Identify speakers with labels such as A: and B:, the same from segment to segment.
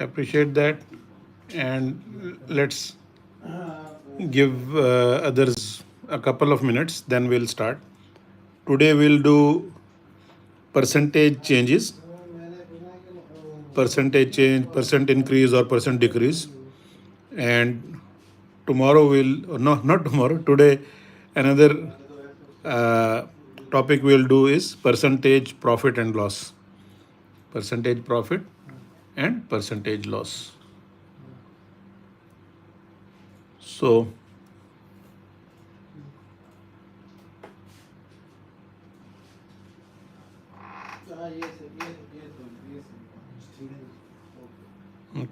A: Appreciate that. And let's give others a couple of minutes, then we'll start. Today we'll do percentage changes, percentage change, percent increase or percent decrease. And tomorrow we'll, no, not tomorrow, today another uh, topic we'll do is percentage profit and loss. Percentage profit and percentage loss. So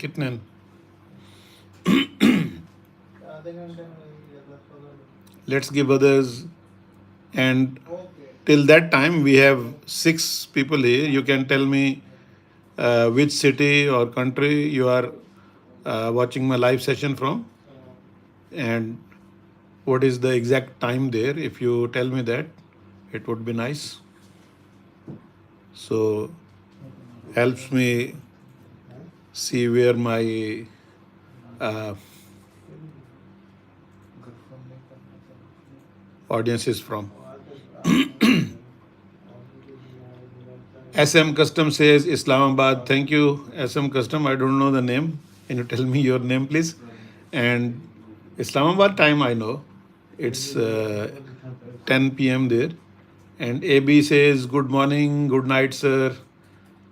A: कितने let's give others, and till that time we have 6 people here. You can tell me which city or country you are watching my live session from, and what is the exact time there. If you tell me that, it would be nice. So helps me see where my audience is from. SM Custom says Islamabad. Thank you, SM Custom. I don't know the name. Can you tell me your name, please? And Islamabad time I know. It's 10 p.m. there. And AB says good morning, good night, sir.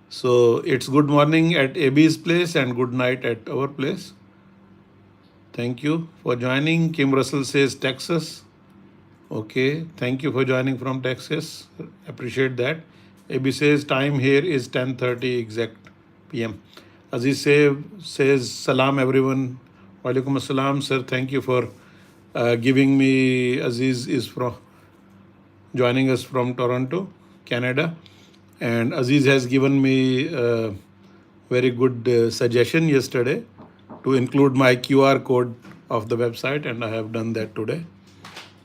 A: So it's good morning at AB's place and good night at our place. Thank you for joining. Kim Russell says Texas. Okay, thank you for joining from Texas. Appreciate that. AB says time here is 10:30 exact PM. Aziz says salam everyone. Walaikum assalam, sir. Thank you for giving me. Aziz is from joining us from Toronto, Canada. And Aziz has given me a very good suggestion yesterday to include my QR code of the website, and I have done that today.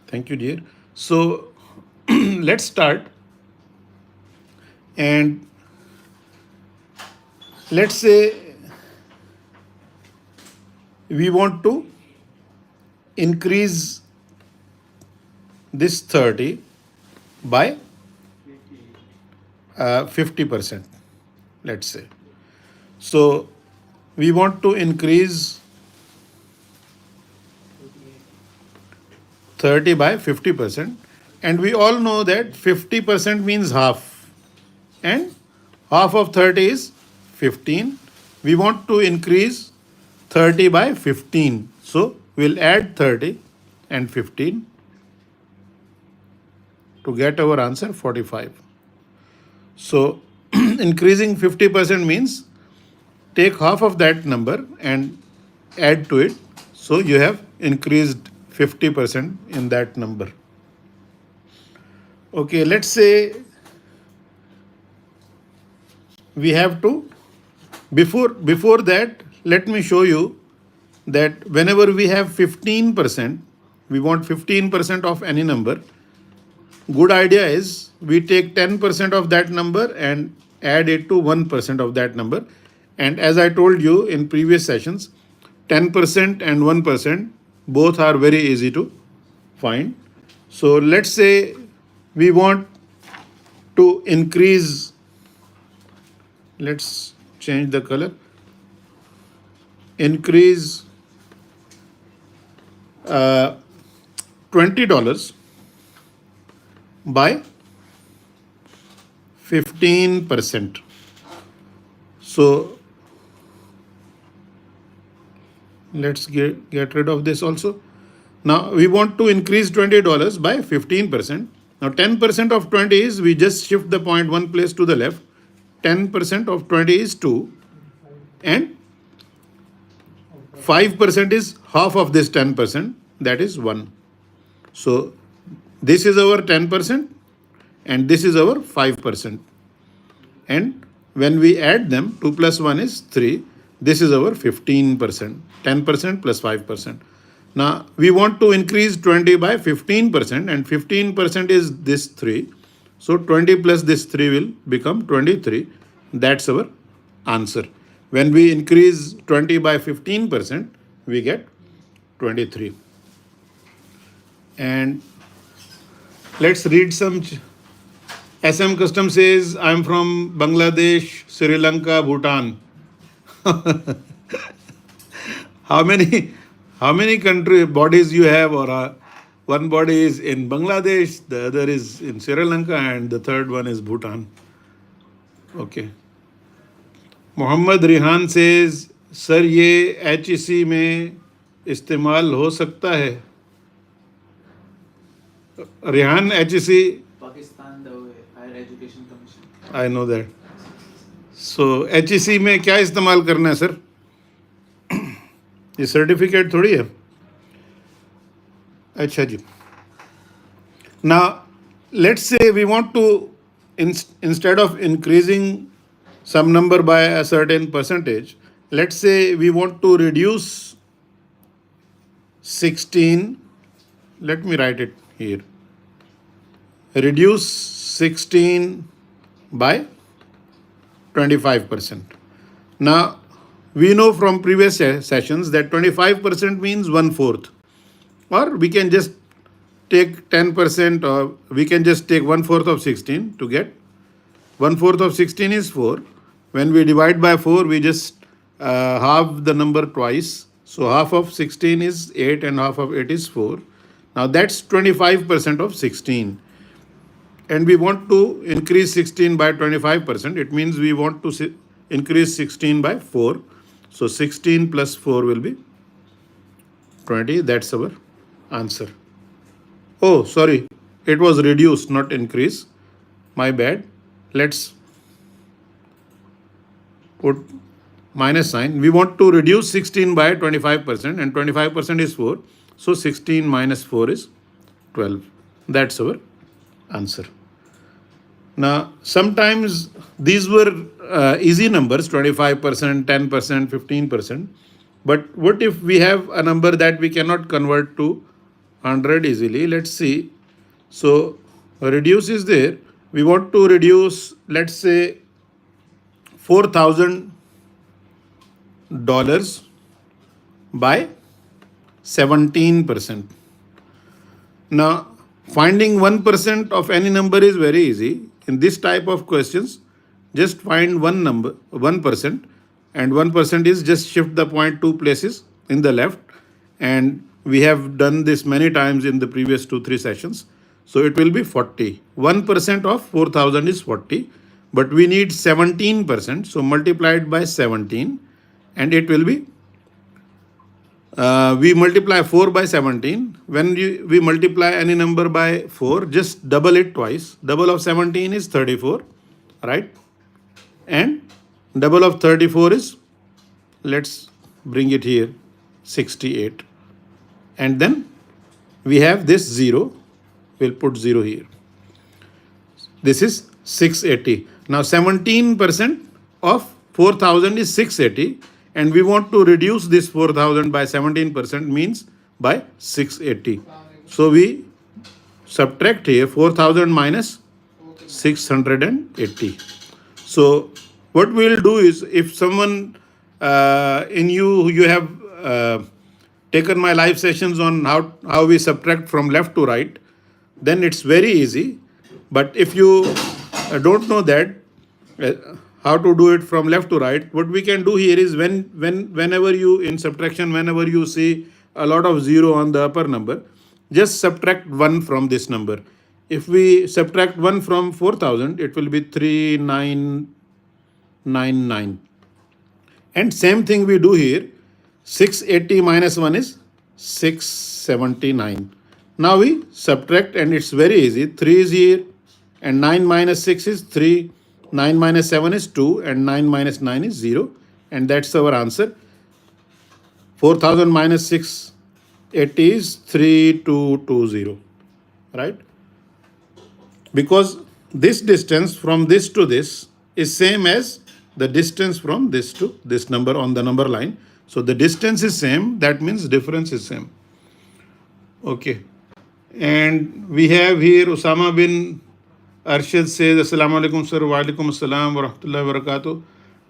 A: Thank you, dear. So let's start. And let's say we want to increase this 30 by 50%, let's say. So we want to increase 30 by 50%, and we all know that 50% means half, and half of 30 is 15. We want to increase 30 by 15, so we'll add 30 and 15 to get our answer 45. So increasing 50% means take half of that number and add to it, so you have increased 50% in that number. Okay, let's say we have to, before that, let me show you that whenever we have 15%, we want 15% of any number. Good idea is we take 10% of that number and add it to 1% of that number. And as I told you in previous sessions, 10% and 1% both are very easy to find. So let's say we want to increase, let's change the color, increase $20 by 15%. So let's get rid of this also. Now we want to increase $20 by 15%. Now 10% of 20 is, we just shift the point one place to the left. 10% of 20 is 2, and 5% is half of this 10%, that is 1. So this is our 10% and this is our 5%. And when we add them, 2 plus 1 is 3. This is our 15%, 10% plus 5%. Now we want to increase 20 by 15%, and 15% is this 3. So 20 plus this 3 will become 23. That's our answer. When we increase 20 by 15%, we get 23. And let's read some. SM Custom says, I'm from Bangladesh, Sri Lanka, Bhutan. How many country bodies you have, or one body is in Bangladesh, the other is in Sri Lanka, and the third one is Bhutan. Okay. Muhammad Rihan says, sir ये HEC में इस्तेमाल हो सकता है? Rihan, HEC,
B: Pakistan, the Higher Education Commission.
A: I know that. So HEC में क्या इस्तेमाल करना है सर? ये सर्टिफिकेट थोड़ी है. अच्छा जी. Now, let's say we want to, instead of increasing some number by a certain percentage, let's say we want to reduce 16. Let me write it here. Reduce 16 by 25%. Now, we know from previous sessions that 25% means 1/4. Or we can just take 10%, or we can just take 1/4 of 16 to get 1/4 of 16 is 4. When we divide by 4, we just halve the number twice. So half of 16 is 8 and half of 8 is 4. Now that's 25% of 16. And we want to increase 16 by 25%. It means we want to increase 16 by 4. So 16 plus 4 will be 20. That's our answer. Oh, sorry. It was reduced, not increase. My bad. Let's put minus sign. We want to reduce 16 by 25%, and 25% is 4. So 16 minus 4 is 12. That's our answer. Now, sometimes these were easy numbers, 25%, 10%, 15%. But what if we have a number that we cannot convert to 100 easily? Let's see. So reduce is there. We want to reduce, let's say, $4,000 by 17%. Now, finding 1% of any number is very easy. In this type of questions, just find one number, 1%, and 1% is just shift the point 2 places in the left. And we have done this many times in the previous 2-3 sessions. So it will be 40. 1% of 4,000 is 40, but we need 17%. So multiplied by 17, and it will be, we multiply 4 by 17. When we multiply any number by 4, just double it twice. Double of 17 is 34, right? And double of 34 is, let's bring it here, 68. And then we have this 0. We'll put 0 here. This is 680. Now 17% of 4,000 is 680. And we want to reduce this 4,000 by 17% means by 680. So we subtract here 4,000 minus 680. So what we'll do is, if someone in you have taken my live sessions on how we subtract from left to right, then it's very easy. But if you don't know that, how to do it from left to right, what we can do here is, whenever you, in subtraction, whenever you see a lot of 0 on the upper number, just subtract 1 from this number. If we subtract 1 from 4,000, it will be 3,999. And same thing we do here. 680 minus 1 is 679. Now we subtract, and it's very easy. 3 is here, and 9 minus 6 is 3. 9 minus 7 is 2, and 9 minus 9 is 0. And that's our answer. 4,000 minus 680 is 3220, right? Because this distance from this to this is same as the distance from this to this number on the number line. So the distance is same. That means difference is same. Okay. And we have here Usama bin Arshad says, Assalamu alaikum sir, wa alaikum assalam wa rahmatullahi wa barakatuh.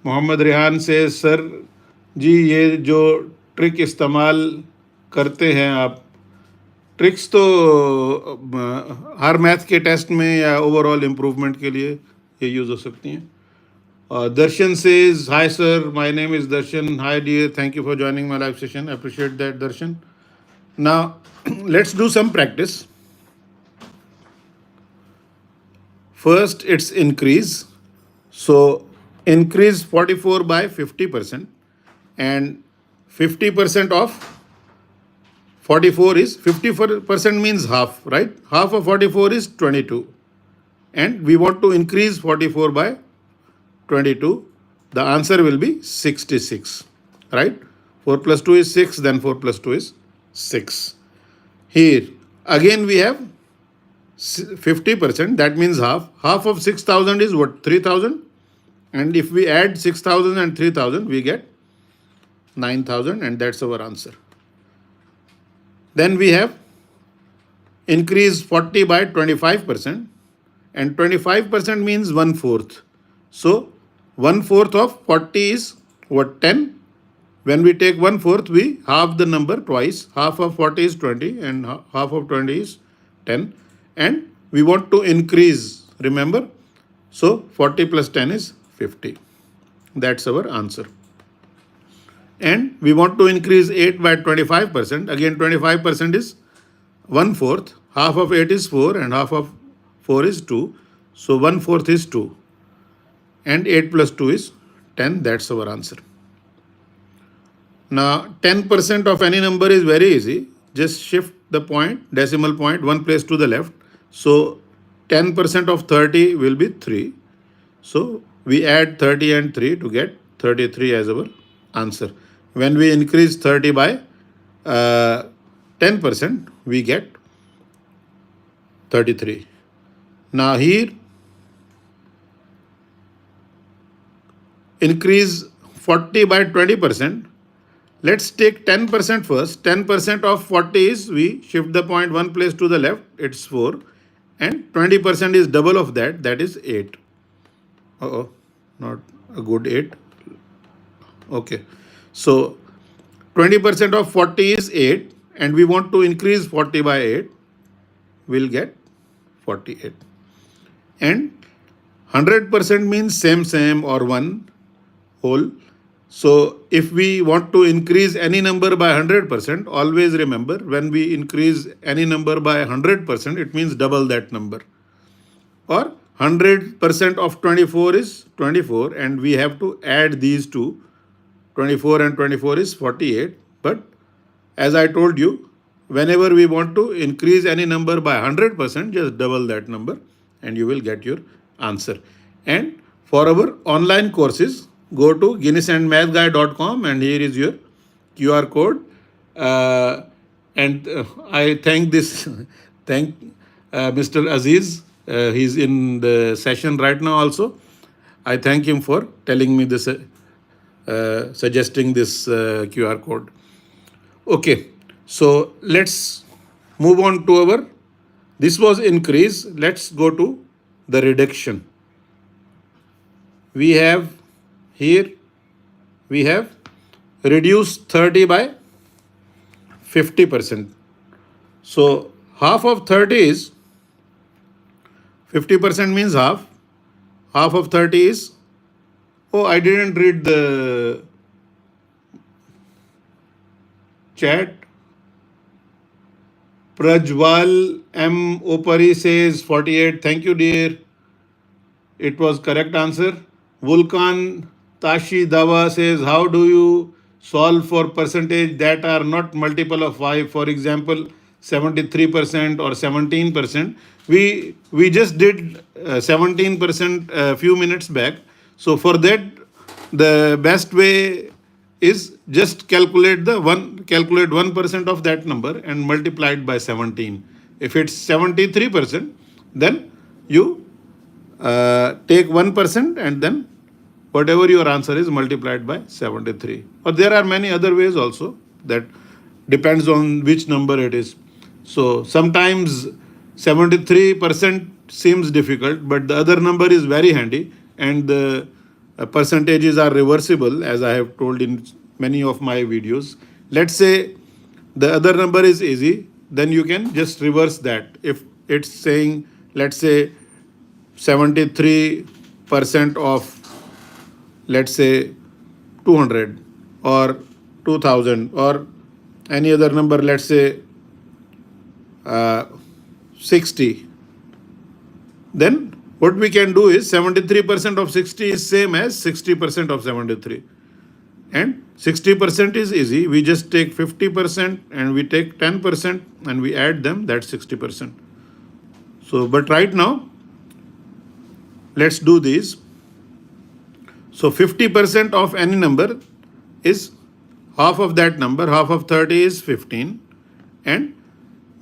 A: Mohammad Rehan says, sir, जी ये जो trick इस्तेमाल करते हैं आप, tricks तो हर math के test में या ओवरऑल इम्प्रूवमेंट के लिए ये यूज़ हो सकती हैं. Darshan says, hi sir, my name is Darshan. Hi dear, thank you for joining my live session. I appreciate that, Darshan. Now, let's do some practice. First, it's increase. So, increase 44 by 50%. And 50% of 44 is, 50% means half, right? Half of 44 is 22. And we want to increase 44 by 22. The answer will be 66, right? 4 plus 2 is 6, then 4 plus 2 is 6. Here, again we have 50%, that means half. Half of 6,000 is what? 3,000. And if we add 6,000 and 3,000, we get 9,000, and that's our answer. Then we have increase 40 by 25%, and 25% means 1/4. So 1/4 of 40 is what? 10. When we take 1/4, we halve the number twice. Half of 40 is 20, and half of 20 is 10. And we want to increase, remember? So 40 plus 10 is 50. That's our answer. And we want to increase 8 by 25%. Again, 25% is 1/4. Half of 8 is 4, and half of 4 is 2. So 1/4 is 2. And 8 plus 2 is 10. That's our answer. Now, 10% of any number is very easy. Just shift the point, decimal point, one place to the left. So 10% of 30 will be 3. So we add 30 and 3 to get 33 as our answer. When we increase 30 by 10%, we get 33. Now here, increase 40 by 20%. Let's take 10% first. 10% of 40 is, we shift the point one place to the left, it's 4. And 20% is double of that, that is 8. Not a good 8. Okay. So 20% of 40 is 8, and we want to increase 40 by 8. We'll get 48. And 100% means same or 1 whole. So if we want to increase any number by 100%, always remember, when we increase any number by 100%, it means double that number. Or 100% of 24 is 24, and we have to add these two. 24 and 24 is 48. But as I told you, whenever we want to increase any number by 100%, just double that number and you will get your answer. And for our online courses, go to guinnessandmathguy.com, and here is your QR code. I thank Mr. Aziz. He's in the session right now also. I thank him for telling me this, suggesting this QR code. Okay, so let's move on to our, this was increase. Let's go to the reduction. We have here, we have reduced 30 by 50%. So half of 30 is, 50% means half. Half of 30 is, I didn't read the chat. Prajwal M. Opari says 48. Thank you, dear. It was correct answer. Vulkan Tashi Dawa says, how do you solve for percentage that are not multiple of 5? For example, 73% or 17%. We just did 17% a few minutes back. So for that, the best way is just calculate 1% of that number and multiply it by 17. If it's 73%, then you take 1% and then whatever your answer is multiplied by 73. But there are many other ways also, that depends on which number it is. So sometimes 73% seems difficult, but the other number is very handy, and the percentages are reversible, as I have told in many of my videos. Let's say the other number is easy, then you can just reverse that. If it's saying, let's say 73% of, let's say 200 or 2000 or any other number, let's say 60, then what we can do is 73% of 60 is same as 60% of 73. And 60% is easy. We just take 50% and we take 10% and we add them, that's 60%. So, but right now, let's do these. So 50% of any number is half of that number, half of 30 is 15. And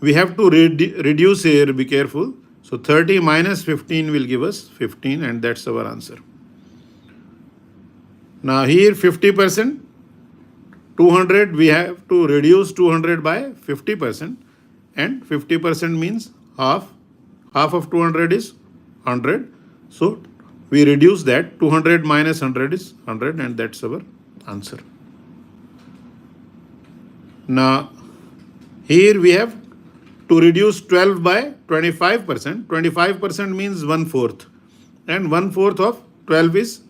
A: we have to reduce here, be careful. So 30 minus 15 will give us 15, and that's our answer. Now here 50%, 200, we have to reduce 200 by 50%, and 50% means half. Half of 200 is 100. So we reduce that. 200 minus 100 is 100, and that's our answer. Now here we have to reduce 12 by 25%. 25% means 1/4, and 1/4 of 12 is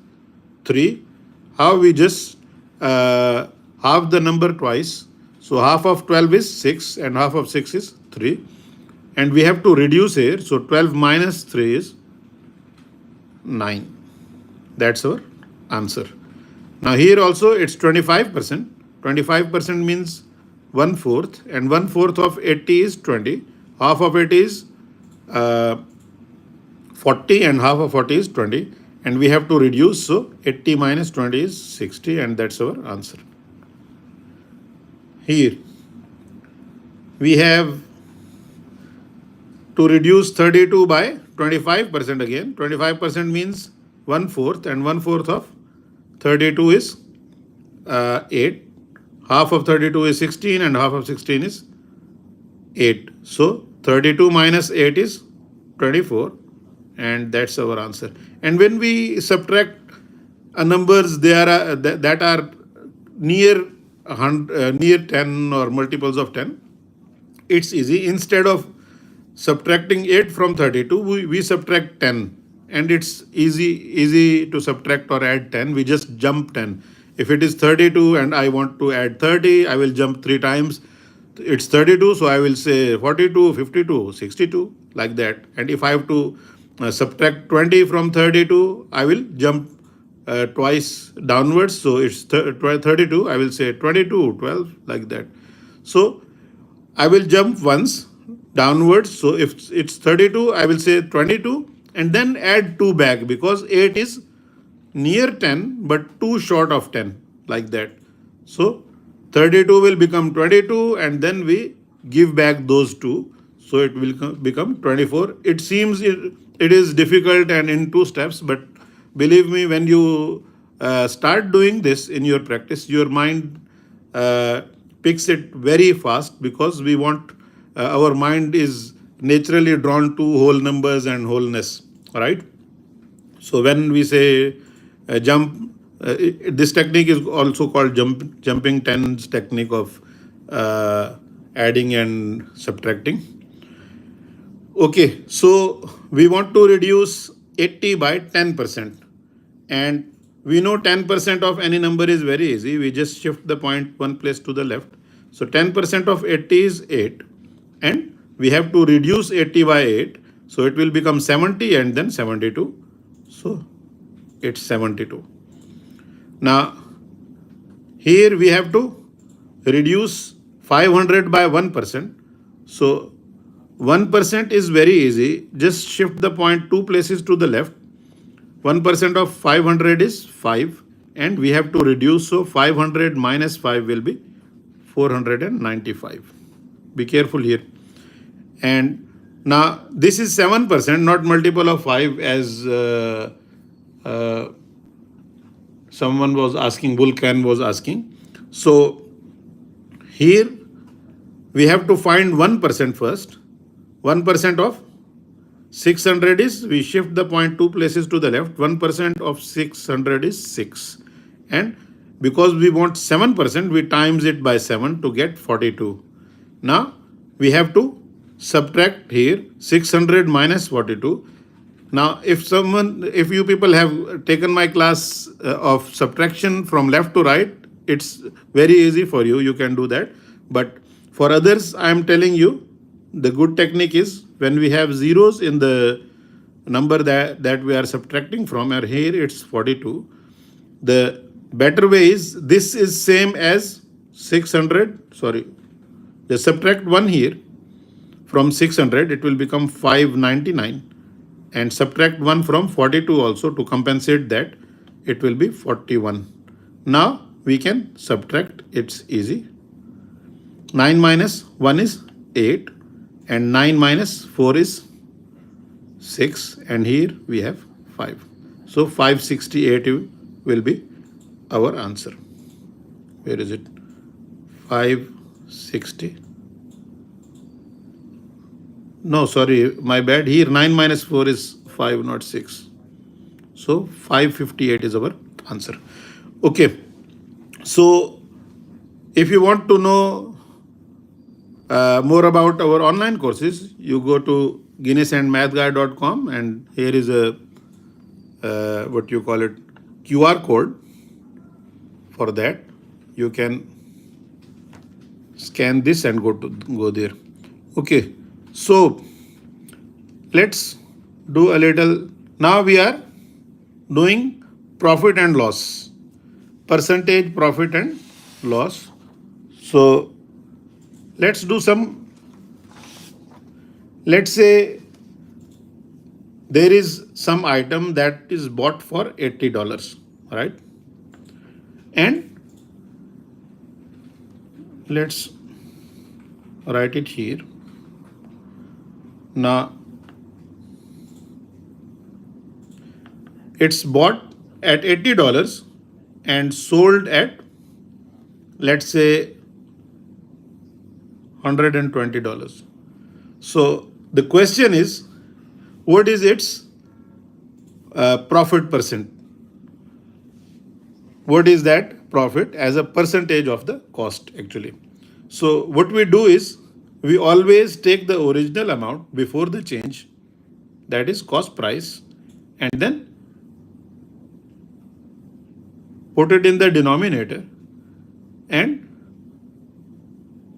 A: 3. How we just half the number twice. So half of 12 is 6 and half of 6 is 3. And we have to reduce here. So 12 minus 3 is 9. That's our answer. Now here also it's 25%. 25% means 1/4, and 1/4 of 80 is 20. Half of it is 40 and half of 40 is 20. And we have to reduce, so 80 minus 20 is 60, and that's our answer. Here we have to reduce 32 by 25% again. 25% means 1/4, and 1/4 of 32 is 8. Half of 32 is 16 and half of 16 is 8. So 32 minus 8 is 24, and that's our answer. And when we subtract numbers that are near 10 or multiples of 10, it's easy. Instead of subtracting 8 from 32, we subtract 10, and it's easy to subtract or add 10. We just jump 10. If it is 32 and I want to add 30, I will jump 3 times. It's 32, so I will say 42, 52, 62, like that. And if I have to subtract 20 from 32, I will jump twice downwards. So it's 32, I will say 22, 12, like that. So I will jump once downwards. So if it's 32, I will say 22 and then add 2 back, because 8 is near 10 but 2 short of 10, like that. So 32 will become 22 and then we give back those 2. So it will become 24. It seems it is difficult and in 2 steps, but believe me, when you start doing this in your practice, your mind picks it very fast, because we want our mind is naturally drawn to whole numbers and wholeness, right? So when we say jump, this technique is also called jumping tens technique of adding and subtracting. Okay, so we want to reduce 80 by 10%, and we know 10% of any number is very easy. We just shift the point one place to the left. So 10% of 80 is 8, and we have to reduce 80 by 8. So it will become 70 and then 72. So it's 72. Now here we have to reduce 500 by 1%. So 1% is very easy. Just shift the point 2 places to the left. 1% of 500 is 5, and we have to reduce. So 500 minus 5 will be 495. Be careful here. And now this is 7%, not multiple of 5, as someone was asking, Vulcan was asking. So here we have to find 1% first. 1% of 600 is, we shift the point 2 places to the left. 1% of 600 is 6. And because we want 7%, we times it by 7 to get 42. Now we have to subtract here 600 minus 42. Now, if you people have taken my class of subtraction from left to right, it's very easy for you. You can do that. But for others, I am telling you, the good technique is when we have zeros in the number that we are subtracting from, or here it's 42. The better way is, this is same as 600. Sorry, just subtract 1 here from 600, it will become 599. And subtract 1 from 42 also to compensate that, it will be 41. Now we can subtract, it's easy. 9 minus 1 is 8, and 9 minus 4 is 6, and here we have 5. So 568 will be our answer. Where is it? 560. No, sorry, my bad. Here 9 minus 4 is 5, not 6. So 558 is our answer. Okay. So if you want to know more about our online courses, you go to guinnessandmathguy.com, and here is a what you call it, QR code. For that, you can scan this and go there. Okay. So let's do a little. Now we are doing profit and loss, percentage profit and loss. So let's do some. Let's say there is some item that is bought for $80, right? And let's write it here. Now it's bought at $80 and sold at, let's say, $120. So the question is, what is its profit percent? What is that profit as a percentage of the cost actually? So what we do is, we always take the original amount before the change, that is cost price, and then put it in the denominator and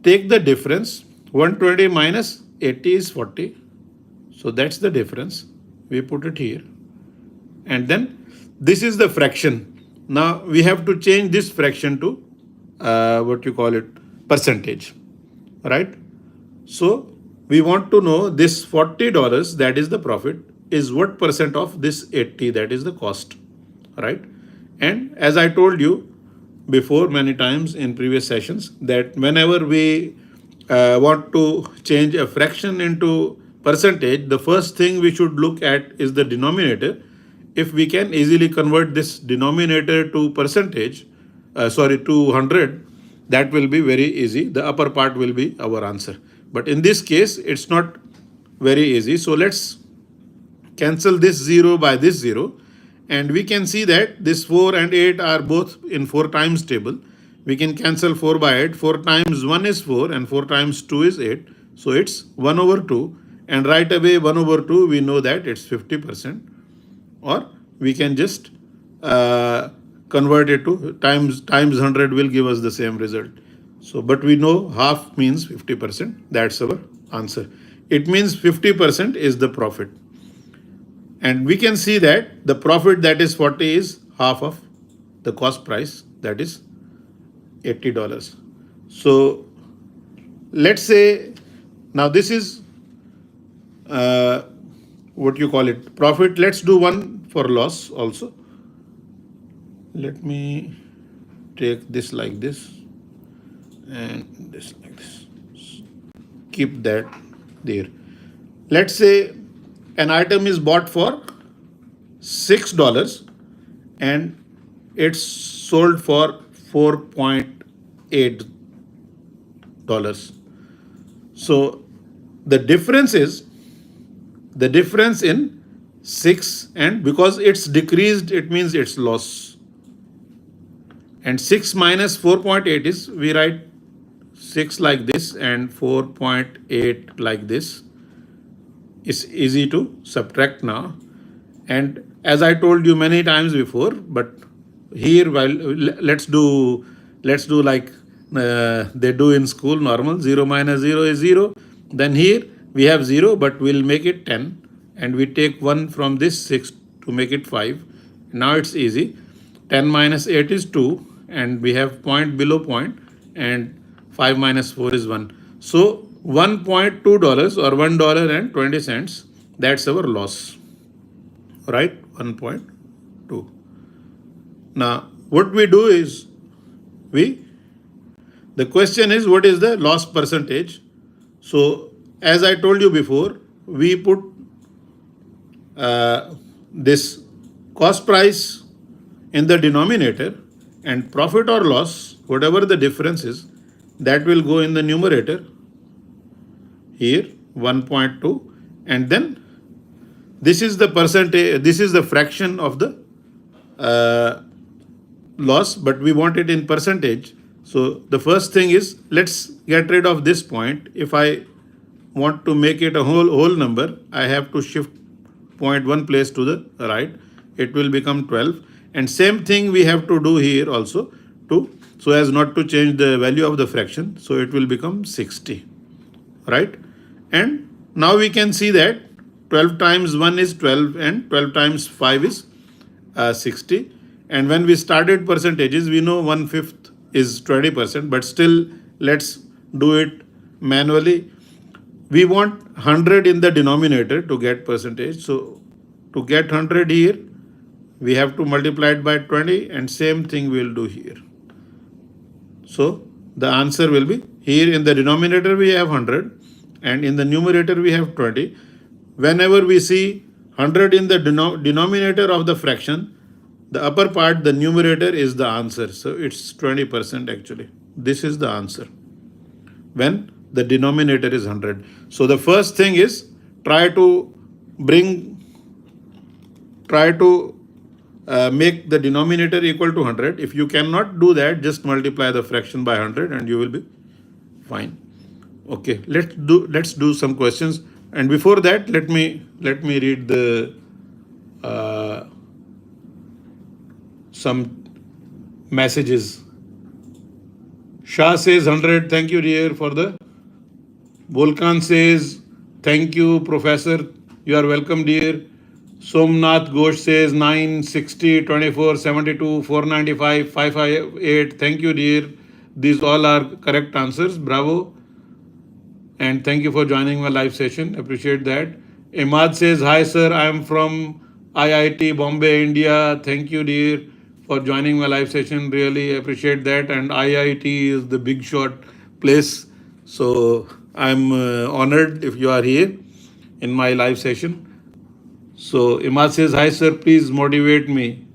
A: take the difference. 120 minus 80 is 40. So that's the difference. We put it here. And then this is the fraction. Now we have to change this fraction to what you call it, percentage, right? So we want to know this $40, that is the profit, is what percent of this 80, that is the cost, right? And as I told you before many times in previous sessions, that whenever we want to change a fraction into percentage, the first thing we should look at is the denominator. If we can easily convert this denominator to percentage, to 100, that will be very easy. The upper part will be our answer. But in this case, it's not very easy. So let's cancel this 0 by this 0. And we can see that this 4 and 8 are both in 4 times table. We can cancel 4 by 8. 4 times 1 is 4 and 4 times 2 is 8. So it's 1 over 2. And right away 1 over 2, we know that it's 50%. Or we can just convert it to times 100 will give us the same result. So, but we know half means 50%. That's our answer. It means 50% is the profit. And we can see that the profit, that is 40, is half of the cost price, that is $80. So let's say, now this is what you call it, profit. Let's do one for loss also. Let me take this like this and this like this. Keep that there. Let's say an item is bought for $6 and it's sold for $4.8. So the difference is the difference in 6, and because it's decreased, it means it's loss. And 6 minus 4.8 is, we write 6 like this and 4.8 like this. It's easy to subtract now. And as I told you many times before, but here, let's do like they do in school normal. 0 minus 0 is 0. Then here we have 0, but we'll make it 10, and we take 1 from this 6 to make it 5. Now it's easy. 10 minus 8 is 2, and we have point below point, and 5 minus 4 is 1. So $1.2 or $1.20, that's our loss, right? 1.2. Now what we do is, the question is, what is the loss percentage? So as I told you before, we put this cost price in the denominator, and profit or loss, whatever the difference is, that will go in the numerator here, 1.2, and then this is the percentage, this is the fraction of the loss, but we want it in percentage. So the first thing is, let's get rid of this point. If I want to make it a whole number, I have to shift point one place to the right. It will become 12. And same thing we have to do here also, so as not to change the value of the fraction. So it will become 60, right? And now we can see that 12 times 1 is 12, and 12 times 5 is 60. And when we started percentages, we know 1/5 is 20%, but still let's do it manually. We want 100 in the denominator to get percentage. So to get 100 here, we have to multiply it by 20, and same thing we'll do here. So the answer will be, here in the denominator we have 100, and in the numerator we have 20. Whenever we see 100 in the denominator of the fraction, the upper part, the numerator, is the answer. So it's 20% actually. This is the answer when the denominator is 100. So the first thing is, try to make the denominator equal to 100. If you cannot do that, just multiply the fraction by 100 and you will be fine. Okay, let's do some questions. And before that, let me read the some messages. Shah says 100. Thank you, dear, for the. Volkan says, thank you, Professor. You are welcome, dear. Somnath Ghosh says 9, 60, 24, 72, 495, 558. Thank you, dear. These all are correct answers. Bravo. And thank you for joining my live session. Appreciate that. Imad says, hi, sir. I am from IIT Bombay, India. Thank you, dear, for joining my live session. Really appreciate that. And IIT is the big shot place. So I'm honored if you are here in my live session. So Imad says, hi, sir. Please motivate me.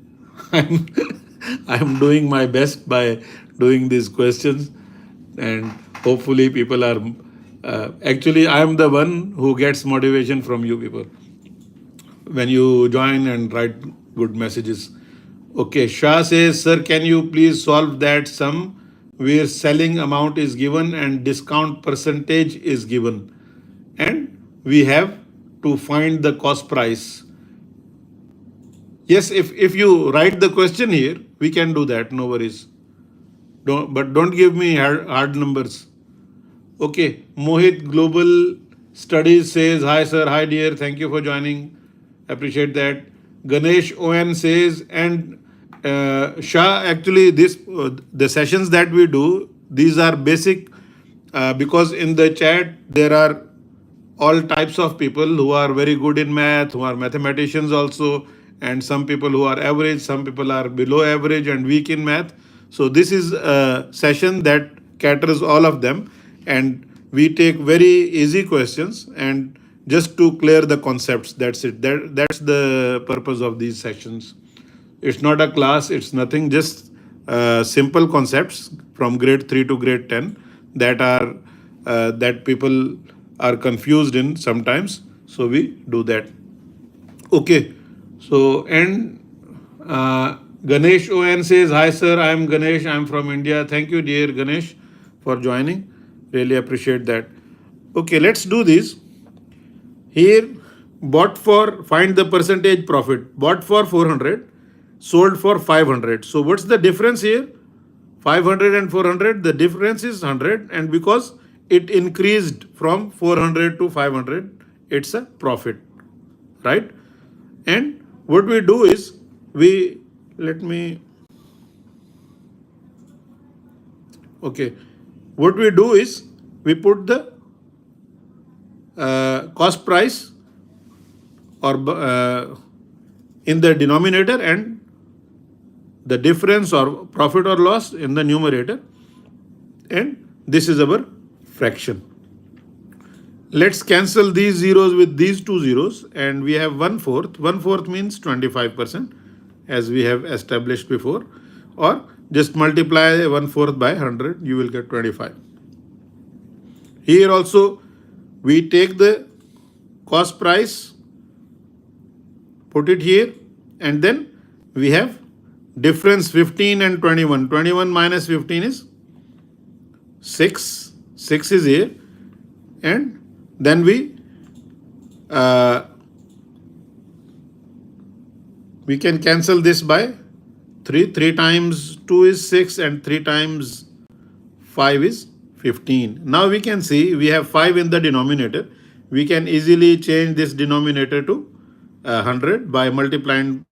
A: I'm doing my best by doing these questions. And hopefully people are... actually, I am the one who gets motivation from you people when you join and write good messages. Okay, Shah says, sir, can you please solve that sum where selling amount is given and discount percentage is given, and we have to find the cost price? Yes, if you write the question here, we can do that, no worries. But don't give me hard numbers. Okay, Mohit Global Studies says, hi, sir. Hi, dear. Thank you for joining. Appreciate that. Ganesh ON says, and Shah, actually, the sessions that we do, these are basic because in the chat, there are all types of people who are very good in math, who are mathematicians also, and some people who are average, some people are below average and weak in math. So this is a session that caters all of them. And we take very easy questions and just to clear the concepts. That's it. That's the purpose of these sessions. It's not a class. It's nothing. Just simple concepts from grade 3 to grade 10 that people are confused in sometimes. So we do that. Okay. So, and Ganesh ON says, "Hi sir, I am Ganesh. I am from India. Thank you, dear Ganesh, for joining. Really appreciate that." Okay, let's do this. Here, bought for, find the percentage profit. Bought for 400, sold for 500. So what's the difference here? 500 and 400, the difference is 100, and because it increased from 400 to 500, it's a profit, right? And what we do is, okay, what we do is we put the cost price or in the denominator and the difference or profit or loss in the numerator, and this is our fraction. Let's cancel these zeros with these two zeros, and we have 1/4. 1/4 means 25%, as we have established before, or just multiply 1/4 by 100, you will get 25. Here also, we take the cost price, put it here, and then we have difference 15 and 21. 21 minus 15 is 6. 6 is here, and then we can cancel this by 3. 3 times 2 is 6, and 3 times 5 is 15. Now we can see we have 5 in the denominator. We can easily change this denominator to 100 by multiplying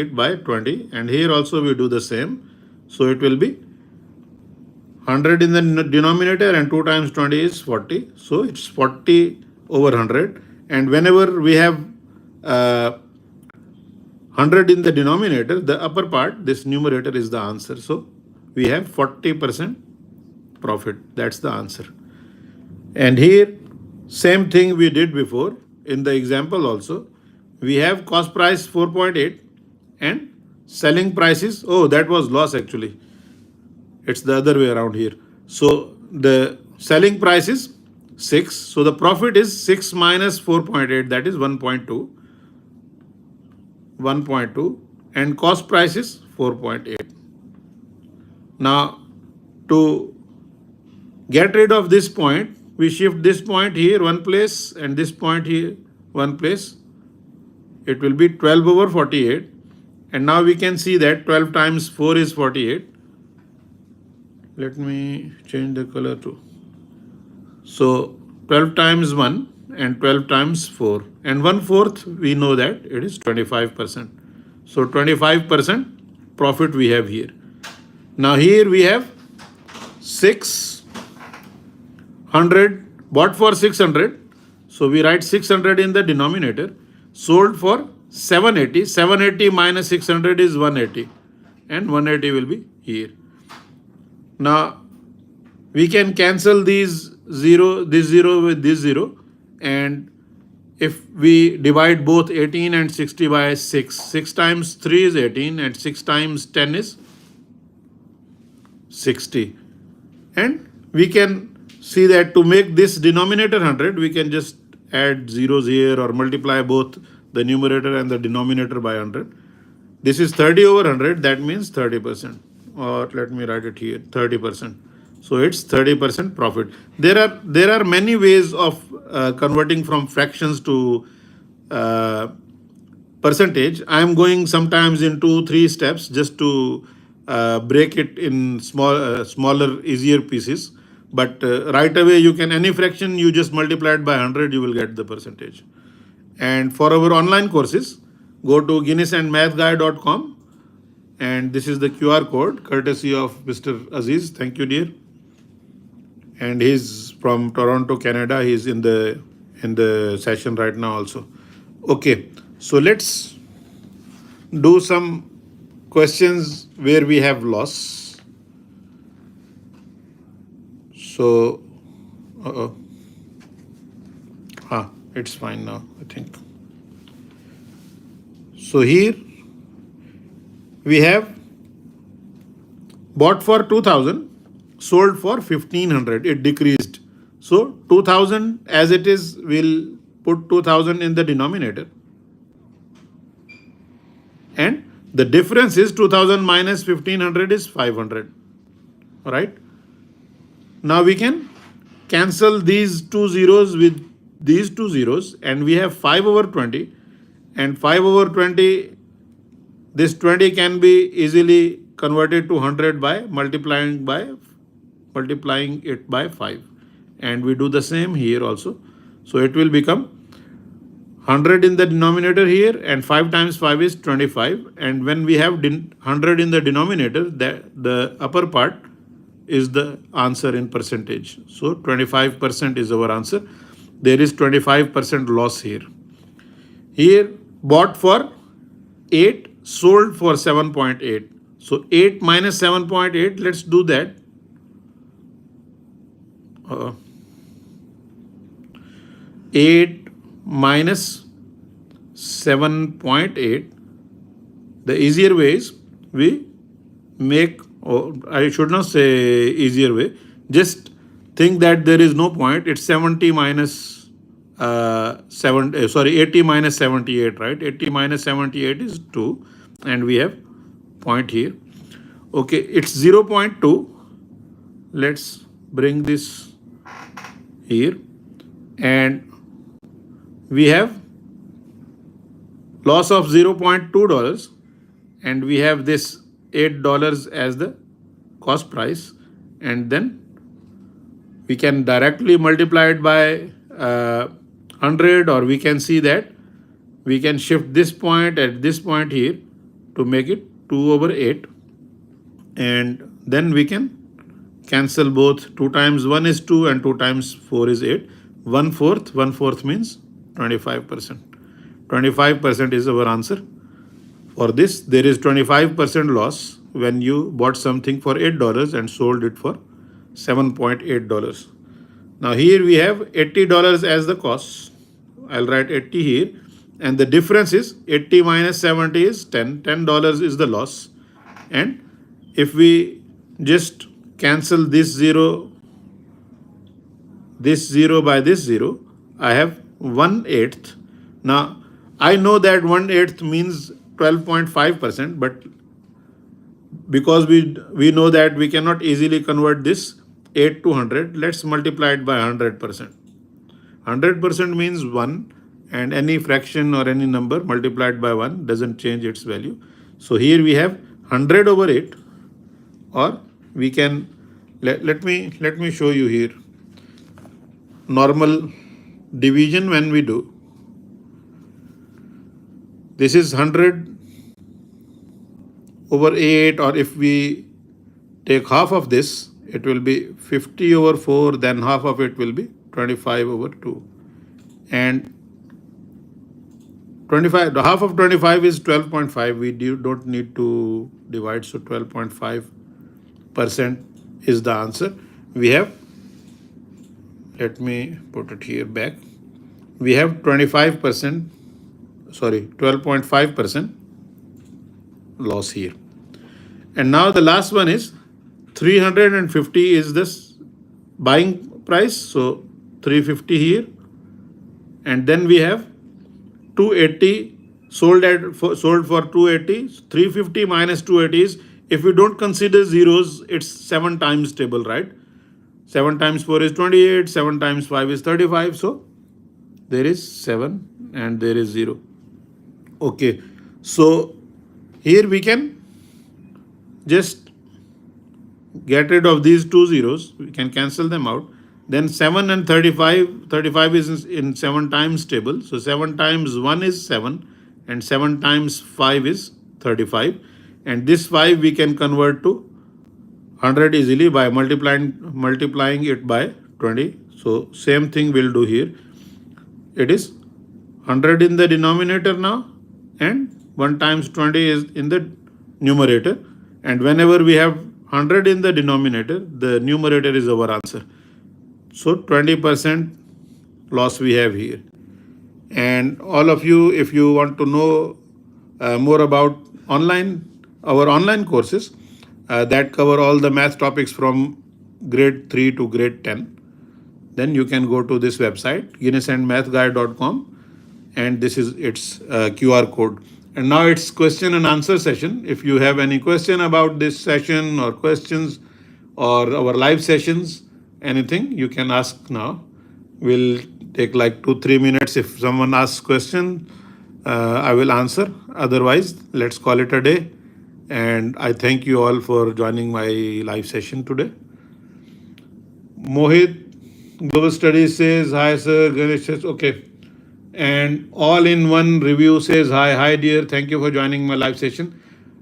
A: it by 20, and here also we do the same. So it will be 100 in the denominator, and 2 times 20 is 40. So it's 40 over 100. And whenever we have 100 in the denominator, the upper part, this numerator, is the answer. So we have 40% profit. That's the answer. And here, same thing we did before in the example also. We have cost price 4.8 and selling prices. Oh, that was loss actually. It's the other way around here. So the selling price is 6. So the profit is 6 minus 4.8, that is 1.2. 1.2, and cost price is 4.8. Now, to get rid of this point, we shift this point here one place and this point here one place. It will be 12 over 48. And now we can see that 12 times 4 is 48. Let me change the color too. So 12 times 1 and 12 times 4. And 1/4, we know that it is 25%. So 25% profit we have here. Now here we have 600, bought for 600. So we write 600 in the denominator. Sold for 780. 780 minus 600 is 180. And 180 will be here. Now we can cancel this zero with this 0. And if we divide both 18 and 60 by 6, 6 times 3 is 18, and 6 times 10 is 60. And we can see that to make this denominator 100, we can just add zeros here or multiply both the numerator and the denominator by 100. This is 30 over 100, that means 30%. Or let me write it here, 30%. So it's 30% profit. There are many ways of converting from fractions to percentage. I am going sometimes in 2-3 steps just to break it in smaller, easier pieces. But right away, you can, any fraction, you just multiply it by 100, you will get the percentage. And for our online courses, go to guinnessandmathguy.com. And this is the QR code, courtesy of Mr. Aziz. Thank you, dear. And he's from Toronto, Canada. He's in the session right now also. Okay, so let's do some questions where we have loss. So, it's fine now, I think. So here we have bought for 2000, sold for 1500. It decreased. So 2000 as it is, we'll put 2000 in the denominator. And the difference is 2000 minus 1500 is 500. All right. Now we can cancel these two zeros with these two zeros, and we have 5 over 20. And 5 over 20, this 20 can be easily converted to 100 by multiplying it by 5. And we do the same here also. So it will become 100 in the denominator here, and 5 times 5 is 25. And when we have 100 in the denominator, the upper part is the answer in percentage. So 25% is our answer. There is 25% loss here. Here, bought for 8, sold for 7.8. So 8 minus 7.8, let's do that. 8 minus 7.8. The easier way is we make, or I should not say easier way, just think that there is no point. It's 70 minus 80 minus 78, right? 80 minus 78 is 2, and we have point here. Okay, it's 0.2. Let's bring this here, and we have loss of $0.2, and we have this $8 as the cost price, and then we can directly multiply it by 100, or we can see that we can shift this point at this point here to make it 2 over 8, and then we can cancel both. 2 times 1 is 2 and 2 times 4 is 8. 1/4 means 25%. 25% is our answer. For this, there is 25% loss when you bought something for $8 and sold it for $7.8. Now here we have $80 as the cost. I'll write 80 here. And the difference is 80 minus 70 is 10. $10 is the loss. And if we just cancel this 0 by this 0, I have 1/8. Now, I know that 1/8 means 12.5%, but because we know that we cannot easily convert this 8 to 100, let's multiply it by 100%. 100% means 1, and any fraction or any number multiplied by 1 doesn't change its value. So here we have 100 over 8, or we can, let me show you here. Normal division when we do. This is 100 over 8, or if we take half of this, it will be 50 over 4, then half of it will be 25 over 2. And 25, half of 25 is 12.5. We don't need to divide, so 12.5% is the answer. We have, let me put it here back. We have 12.5% loss here. And now the last one is 350 is this buying price. So 350 here. And then we have 280 sold for 280. 350 minus 280 is, if we don't consider zeros, it's 7 times table, right? 7 times 4 is 28, 7 times 5 is 35. So there is 7 and there is 0. Okay, so here we can just get rid of these two zeros. We can cancel them out. Then 7 and 35 is in 7 times table. So 7 times 1 is 7, and 7 times 5 is 35. And this 5 we can convert to 100 easily by multiplying it by 20. So same thing we'll do here. It is 100 in the denominator now, and 1 times 20 is in the numerator. And whenever we have 100 in the denominator, the numerator is our answer. So 20% loss we have here. And all of you, if you want to know more about our online courses that cover all the math topics from grade 3 to grade 10, then you can go to this website, guinnessandmathguy.com, and this is its QR code. And now it's question and answer session. If you have any question about this session or questions or our live sessions, anything, you can ask now. We'll take like 2-3 minutes. If someone asks question, I will answer. Otherwise, let's call it a day. And I thank you all for joining my live session today. Mohit, Global Studies says, hi sir, Ganesh says, okay. And all in one review says, hi dear, thank you for joining my live session.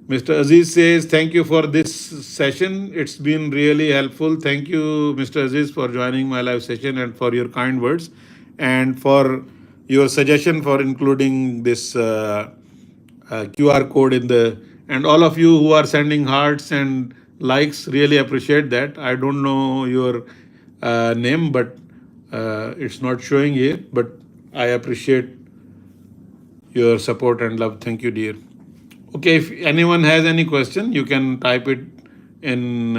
A: Mr. Aziz says, thank you for this session. It's been really helpful. Thank you, Mr. Aziz, for joining my live session and for your kind words and for your suggestion for including this QR code in the, and all of you who are sending hearts and likes, really appreciate that. I don't know your name, but it's not showing here, but I appreciate your support and love. Thank you, dear. Okay, if anyone has any question, you can type it in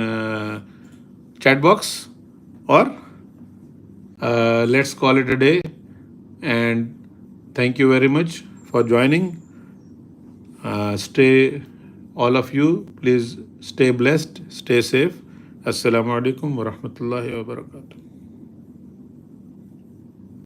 A: chat box, or let's call it a day. And thank you very much for joining. Stay, all of you, please stay blessed, stay safe. Assalamu alaikum wa rahmatullahi wa barakatuh.